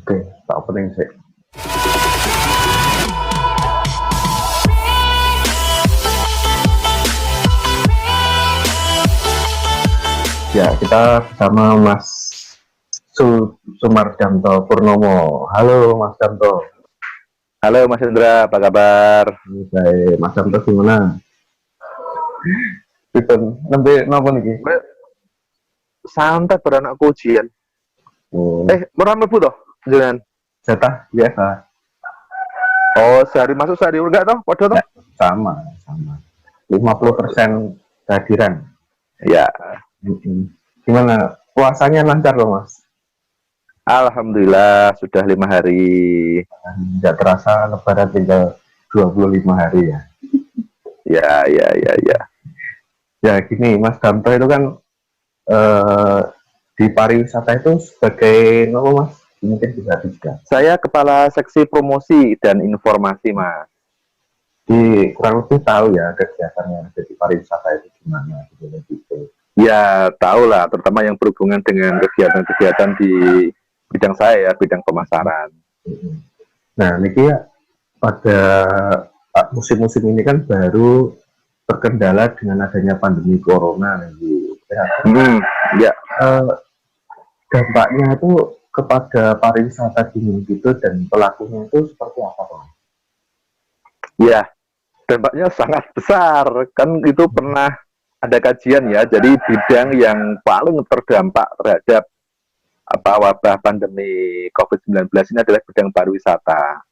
Oke, tak opening sih. Ya, kita bersama Mas Sumardanto Purnomo. Halo Mas Danto. Halo Mas Indra, apa kabar? Baik, Mas Danto gimana? Itu nembe napa niki? Santai beranakku ujian. Murah mlebu toh? Jangan. Jatah biasa. Oh, sehari masuk sehari enggak toh? Padha toh? Sama. 50% kehadiran. Ya. Gimana? Puasanya lancar loh Mas? Alhamdulillah sudah 5 hari. Tidak terasa lebaran tinggal 25 hari ya. Ya. Ya gini, Mas Danto itu kan di pariwisata itu sebagai apa Mas? Mungkin bisa dijelaskan. Saya kepala seksi promosi dan informasi, Mas. Di kurang lebih tahu ya kegiatannya di pariwisata itu gimana gitu. Ya, tahu lah, terutama yang berhubungan dengan kegiatan-kegiatan di bidang saya ya, bidang pemasaran. Nah, ini ya pada musim-musim ini kan baru terkendala dengan adanya pandemi corona Ya. Dampaknya itu kepada pariwisata gunung gitu dan pelakunya itu seperti apa Pak? Ya, dampaknya sangat besar. Kan itu pernah ada kajian ya, jadi bidang yang paling terdampak terhadap wabah pandemi COVID-19 ini adalah bidang pariwisata.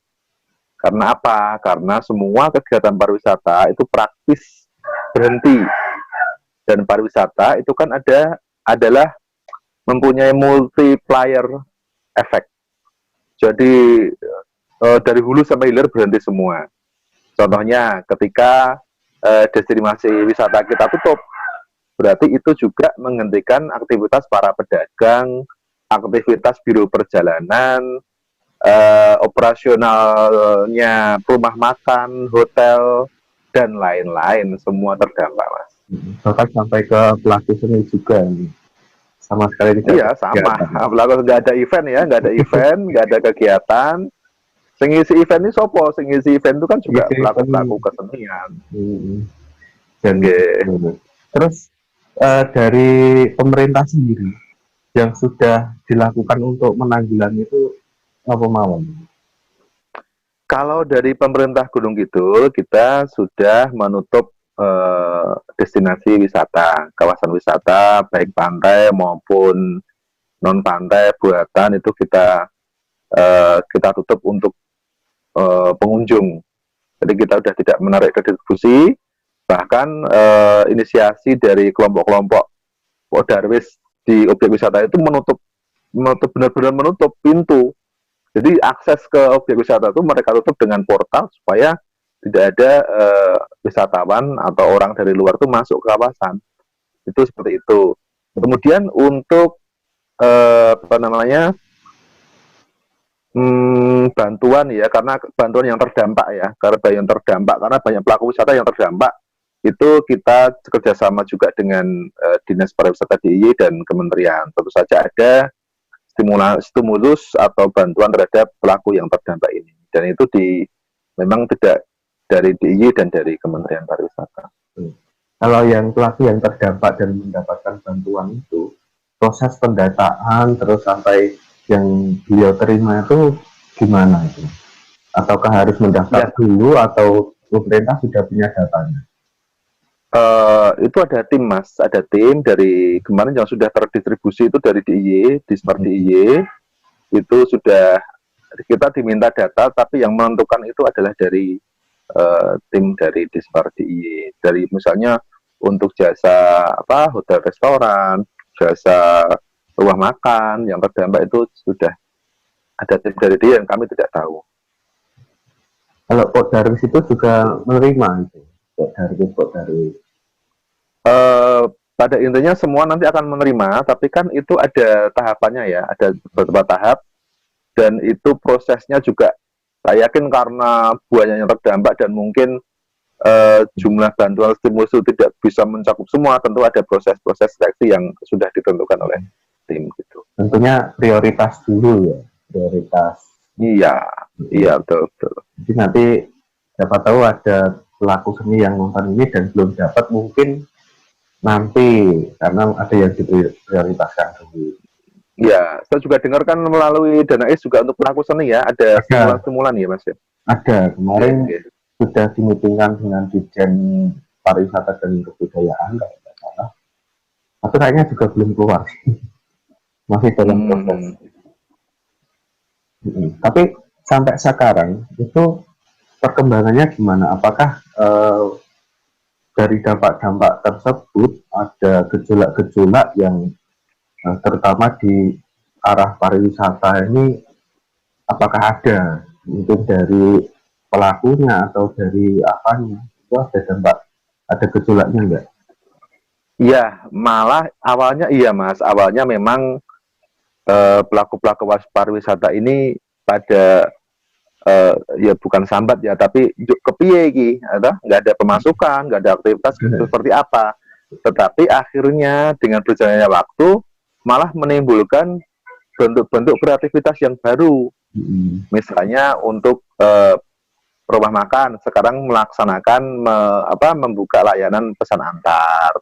Karena apa? Karena semua kegiatan pariwisata itu praktis berhenti. Dan pariwisata itu kan adalah mempunyai multiplier effect. Jadi dari hulu sampai hilir berhenti semua. Contohnya ketika destinasi wisata kita tutup, berarti itu juga menghentikan aktivitas para pedagang, aktivitas biro perjalanan, operasionalnya rumah makan, hotel, dan lain-lain, semua terdampak, Mas. Bahkan sampai ke pelaku seni juga nih. Sama sekali tidak. Iya, sama. Apalagi nggak ada event ya, nggak ada event, nggak ada kegiatan. Sengisi event ini sopo, sengisi event itu kan juga pelaku-pelaku kesenian. Dan terus dari pemerintah sendiri yang sudah dilakukan untuk menanggulangi itu apa mawon? Kalau dari pemerintah Gunung Kidul, kita sudah menutup destinasi wisata, kawasan wisata, baik pantai maupun non pantai buatan itu kita tutup untuk pengunjung. Jadi kita sudah tidak menarik redistribusi, bahkan inisiasi dari kelompok-kelompok darwis di objek wisata itu benar-benar menutup pintu. Jadi akses ke objek wisata itu mereka tutup dengan portal supaya tidak ada wisatawan atau orang dari luar itu masuk ke kawasan. Itu seperti itu. Kemudian untuk bantuan ya, karena bantuan yang terdampak ya, karena banyak pelaku wisata yang terdampak, itu kita kerjasama juga dengan Dinas Pariwisata DIY dan Kementerian. Tentu saja ada stimulus atau bantuan terhadap pelaku yang terdampak ini, dan itu memang tidak dari DIY dan dari Kementerian Pariwisata. Kalau yang pelaku yang terdampak dan mendapatkan bantuan itu, proses pendataan terus sampai yang beliau terima itu gimana itu? Ataukah harus mendaftar dulu atau pemerintah sudah punya datanya? Itu ada tim Mas, ada tim dari kemarin yang sudah terdistribusi itu dari DIY, Dispar DIY, itu sudah kita diminta data, tapi yang menentukan itu adalah dari tim dari Dispar DIY, dari misalnya untuk jasa hotel restoran, jasa rumah makan yang terdampak itu sudah ada tim dari dia yang kami tidak tahu. Kalau Pak Darwis itu juga menerima itu, Pak Darwis. Pada intinya semua nanti akan menerima, tapi kan itu ada tahapannya ya, ada beberapa tahap, dan itu prosesnya juga saya yakin karena banyak yang terdampak dan mungkin jumlah bantuan stimulus itu tidak bisa mencakup semua, tentu ada proses-proses seleksi yang sudah ditentukan oleh tim gitu. Tentunya prioritas dulu ya. prioritas. Iya, iya betul betul. Jadi nanti siapa tahu ada pelaku seni yang nonton ini dan belum dapat, mungkin nanti karena ada yang diprioritaskan dulu. Ya, saya juga dengar kan melalui Danais juga untuk pelaku seni ya, ada stimulan-stimulan ya Mas ya. Ada, kemarin Oke. sudah dimitingkan dengan Dirjen Pariwisata dan Kebudayaan kalau tidak salah. Tapi kayaknya juga belum keluar sih. Masih dalam proses. Tapi sampai sekarang itu perkembangannya gimana? Apakah dari dampak-dampak tersebut ada gejolak-gejolak yang terutama di arah pariwisata ini, apakah ada mungkin dari pelakunya atau dari apanya itu ada dampak, ada gejolaknya enggak? Iya, malah awalnya iya Mas, awalnya memang pelaku-pelaku pariwisata ini pada ya bukan sambat ya, tapi kepiye iki, nggak ada pemasukan, nggak ada aktivitas seperti apa. Tetapi akhirnya dengan berjalannya waktu malah menimbulkan bentuk-bentuk kreativitas yang baru. Misalnya untuk rumah makan sekarang melaksanakan membuka layanan pesan antar.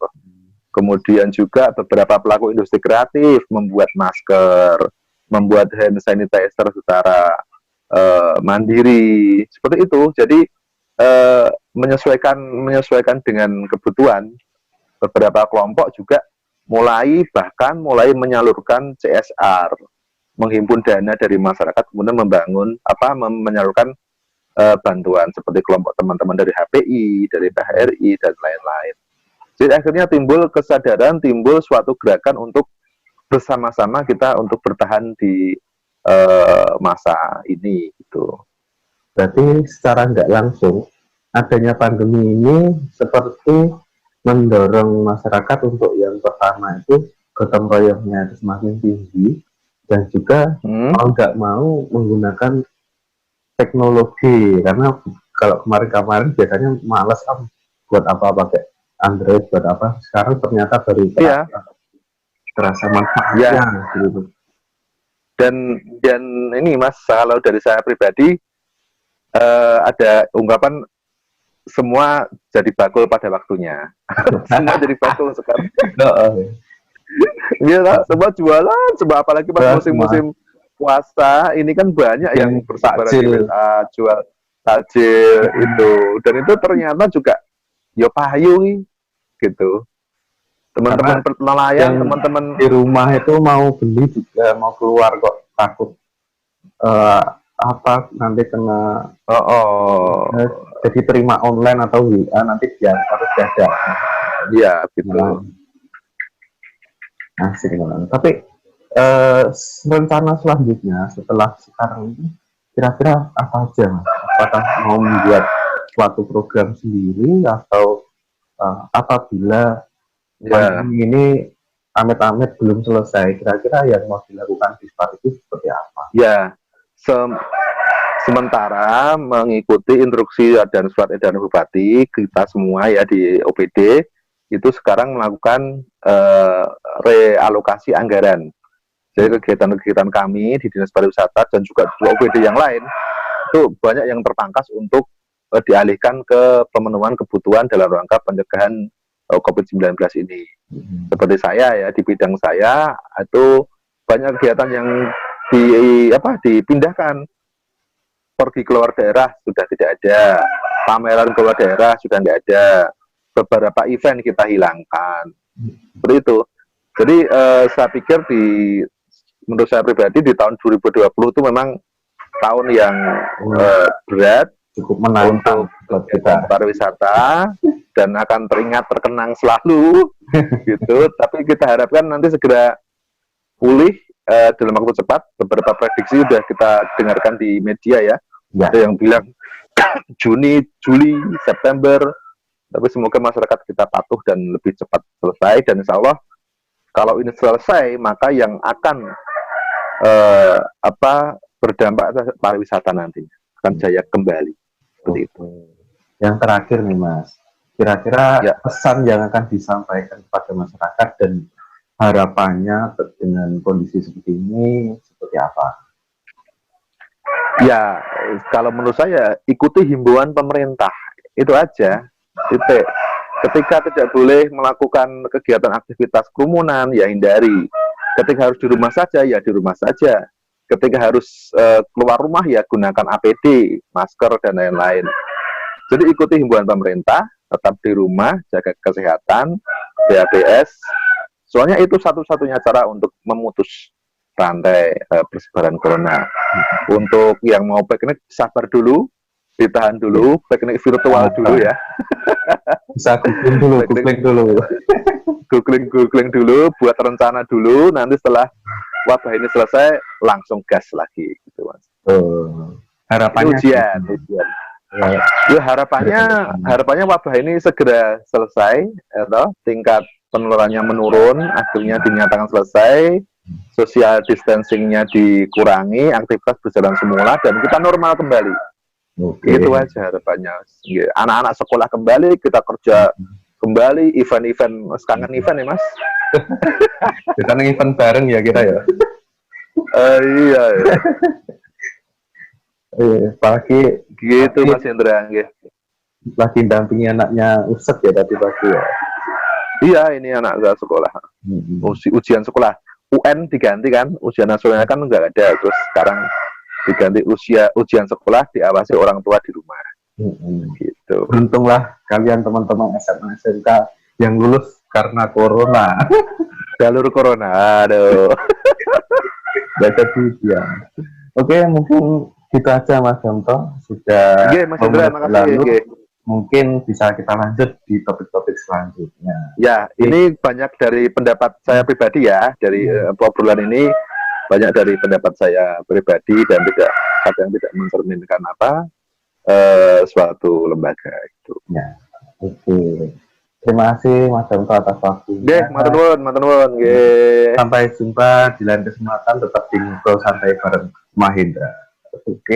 Kemudian juga beberapa pelaku industri kreatif membuat masker, membuat hand sanitizer secara mandiri, seperti itu. Jadi menyesuaikan dengan kebutuhan. Beberapa kelompok juga mulai menyalurkan CSR, menghimpun dana dari masyarakat, kemudian menyalurkan bantuan seperti kelompok teman-teman dari HPI, dari PHRI dan lain-lain. Jadi akhirnya timbul kesadaran, timbul suatu gerakan untuk bersama-sama kita untuk bertahan di masa ini gitu. Berarti secara nggak langsung adanya pandemi ini seperti mendorong masyarakat untuk yang pertama itu gotong royongnya itu semakin tinggi, dan juga mau nggak mau menggunakan teknologi, karena kalau kemarin-kemarin biasanya malas buat apa pakai Android, buat apa, sekarang ternyata baru terasa manfaatnya gitu. Dan ini Mas, kalau dari saya pribadi ada ungkapan semua jadi bakul pada waktunya. Semua jadi bakul sekarang. Iya, semua jualan, semua apalagi pas musim-musim puasa ini kan banyak yang bersabar jual takjil itu, dan itu ternyata juga ya payu gitu. Teman-teman nelayan, teman-teman di rumah itu mau beli juga mau keluar kok takut nanti kena jadi terima online atau WA nanti dia harus jaga. Iya gitu. Asik banget. Tapi rencana selanjutnya setelah sekarang ini kira-kira apa aja, Mas? Apakah mau membuat suatu program sendiri atau apabila pandemi ini amit-amit belum selesai, kira-kira yang mau dilakukan Dispar itu seperti apa? Ya, sementara mengikuti instruksi dan surat edaran Bupati, kita semua ya di OPD itu sekarang melakukan realokasi anggaran. Jadi kegiatan-kegiatan kami di Dinas Pariwisata dan juga di OPD yang lain itu banyak yang terpangkas untuk dialihkan ke pemenuhan kebutuhan dalam rangka pencegahan COVID-19 ini. Seperti saya ya, di bidang saya itu banyak kegiatan yang dipindahkan. Pergi keluar daerah sudah tidak ada, pameran keluar daerah sudah tidak ada, beberapa event kita hilangkan, seperti itu. Jadi saya pikir menurut saya pribadi di tahun 2020 itu memang tahun yang berat, cukup menantang untuk kita pariwisata dan akan terkenang selalu gitu. Tapi kita harapkan nanti segera pulih dalam waktu cepat. Beberapa prediksi sudah kita dengarkan di media ya. Ada yang bilang Juni, Juli, September. Tapi semoga masyarakat kita patuh dan lebih cepat selesai. Dan insya Allah kalau ini selesai, maka yang akan berdampak pariwisata nanti akan jaya kembali. Seperti itu. Yang terakhir nih Mas, kira-kira pesan yang akan disampaikan kepada masyarakat dan harapannya dengan kondisi seperti ini seperti apa? Ya, kalau menurut saya ikuti himbauan pemerintah itu aja. Titik. Ketika tidak boleh melakukan kegiatan aktivitas kerumunan, ya hindari. Ketika harus di rumah saja, ya di rumah saja. Ketika harus keluar rumah, ya gunakan APD, masker dan lain-lain. Jadi ikuti himbauan pemerintah, tetap di rumah, jaga kesehatan, BABS. Soalnya itu satu-satunya cara untuk memutus rantai persebaran corona. Untuk yang mau piknik, sabar dulu, ditahan dulu, piknik virtual dulu ya. Bisa googling dulu, buat rencana dulu, nanti setelah wabah ini selesai, langsung gas lagi, gitu Mas. Harapannya ujian. Ya, harapannya wabah ini segera selesai, atau tingkat penularannya menurun, akhirnya dinyatakan selesai, social distancingnya dikurangi, aktivitas berjalan semula, dan kita normal kembali. Itu aja harapannya. Anak-anak sekolah kembali, kita kerja kembali, event-event, kangen event ya Mas? Kita event bareng ya kita ya. Iya. Apalagi gitu Mas Hendra. Lagi dampingi anaknya Ustadz ya tadi pagi ya. Iya, ini anak saya sekolah. Ujian sekolah. UN diganti kan, ujian nasional kan nggak ada, terus sekarang diganti ujian sekolah diawasi orang tua di rumah. Gitu. Untunglah kalian teman-teman SMA SMK yang lulus karena corona. Jalur corona, aduh. Baca ya. Oke, mungkin gitu aja Mas Yanto. Sudah Mas Indra, makasih. Mungkin bisa kita lanjut di topik-topik selanjutnya. Ya, ini banyak dari pendapat saya pribadi ya, dari obrolan ini banyak dari pendapat saya pribadi dan kadang tidak mencerminkan suatu lembaga itu. Ya, oke. Terima kasih Mas Yanto atas waktunya. Matur nuwun. Sampai jumpa di lain kesempatan, tetap di Ngobrol Santai bareng Mahendra. Oke.